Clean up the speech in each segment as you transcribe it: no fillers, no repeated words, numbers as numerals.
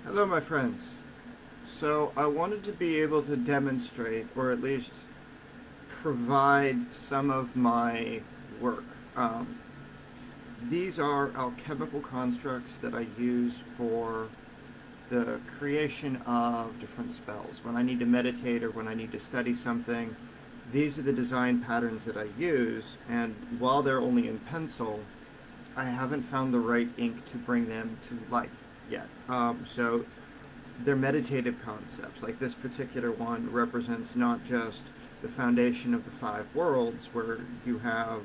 Hello, my friends. So, I wanted to be able to demonstrate, or at least provide some of my work. Um, these are alchemical constructs that I use for the creation of different spells. When I need to meditate or when I need to study something, these are the design patterns that I use, and while they're only in pencil, I haven't found the right ink to bring them to life yet. So they're meditative concepts. Like this particular one represents not just the foundation of the five worlds, where you have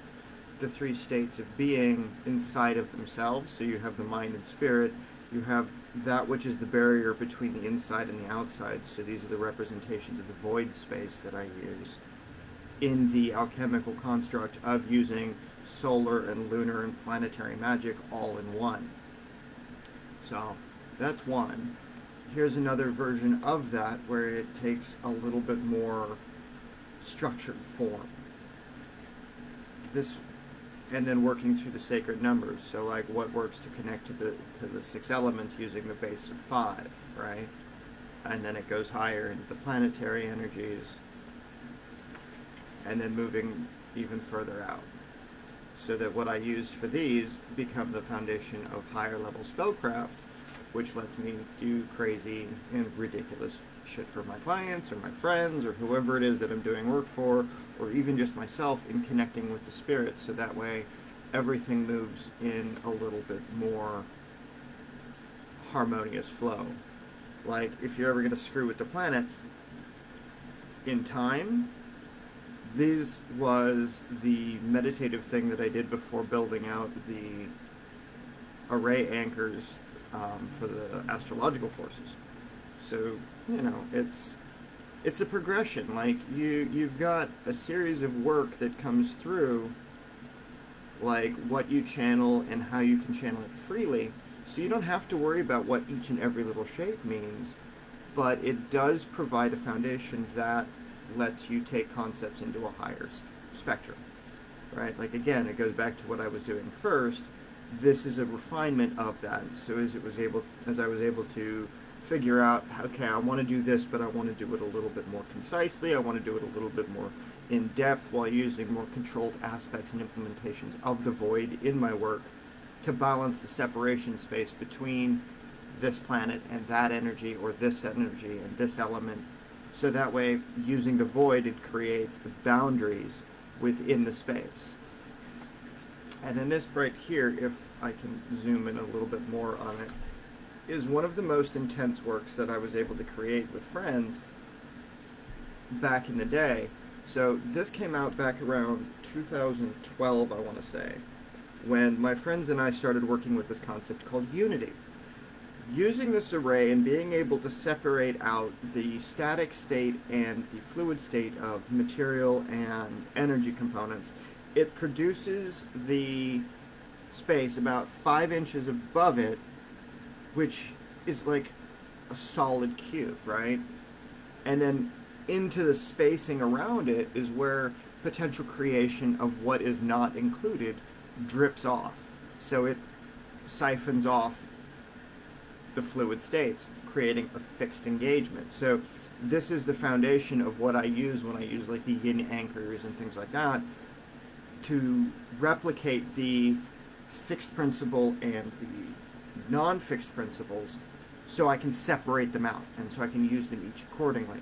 the three states of being inside of themselves. So you have the mind and spirit, you have that which is the barrier between the inside and the outside. So these are the representations of the void space that I use in the alchemical construct of using solar and lunar and planetary magic all in one. So that's one. Here's another version of that where it takes a little bit more structured form. This and then working through the sacred numbers. So like what works to connect to the six elements using the base of five, right? And then it goes higher into the planetary energies and then moving even further out. So that what I use for these become the foundation of higher level spellcraft, which lets me do crazy and ridiculous shit for my clients or my friends or whoever it is that I'm doing work for, or even just myself in connecting with the spirits. So that way everything moves in a little bit more harmonious flow. Like if you're ever going to screw with the planets in time, this was the meditative thing that I did before building out the array anchors for the astrological forces. So it's a progression. Like you've got a series of work that comes through, like what you channel and how you can channel it freely. So you don't have to worry about what each and every little shape means, but it does provide a foundation that lets you take concepts into a higher spectrum, right? Like again, it goes back to what I was doing first. This is a refinement of that. So as I was able to figure out, okay, I want to do this, but I want to do it a little bit more concisely. I want to do it a little bit more in depth while using more controlled aspects and implementations of the void in my work to balance the separation space between this planet and that energy, or this energy and this element. So that way, using the void, it creates the boundaries within the space. And in this right here, if I can zoom in a little bit more on it, is one of the most intense works that I was able to create with friends back in the day. So this came out back around 2012, I want to say, when my friends and I started working with this concept called unity. Using this array and being able to separate out the static state and the fluid state of material and energy components, it produces the space about 5 inches above it, which is like a solid cube, right? And then into the spacing around it is where potential creation of what is not included drips off. So it siphons off the fluid states, creating a fixed engagement. So this is the foundation of what I use when I use like the yin anchors and things like that to replicate the fixed principle and the non-fixed principles, so I can separate them out and so I can use them each accordingly.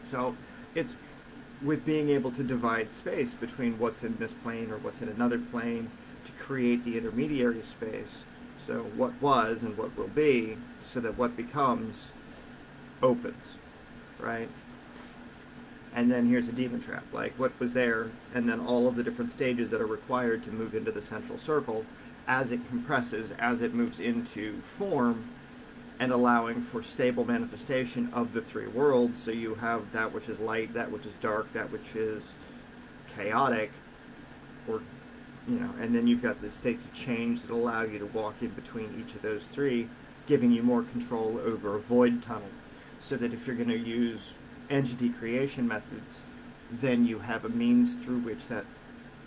So it's with being able to divide space between what's in this plane or what's in another plane to create the intermediary space. So what was and what will be, so that what becomes opens, right? And then here's a demon trap, like what was there, and then all of the different stages that are required to move into the central circle as it compresses, as it moves into form, and allowing for stable manifestation of the three worlds. So you have that which is light, that which is dark, that which is chaotic, or and then you've got the states of change that allow you to walk in between each of those three, giving you more control over a void tunnel. So that if you're going to use entity creation methods, then you have a means through which that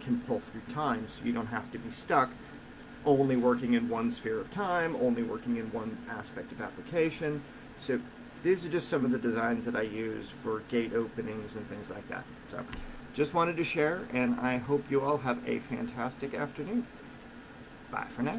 can pull through time, so you don't have to be stuck only working in one sphere of time, only working in one aspect of application. So these are just some of the designs that I use for gate openings and things like that. So just wanted to share, and I hope you all have a fantastic afternoon. Bye for now.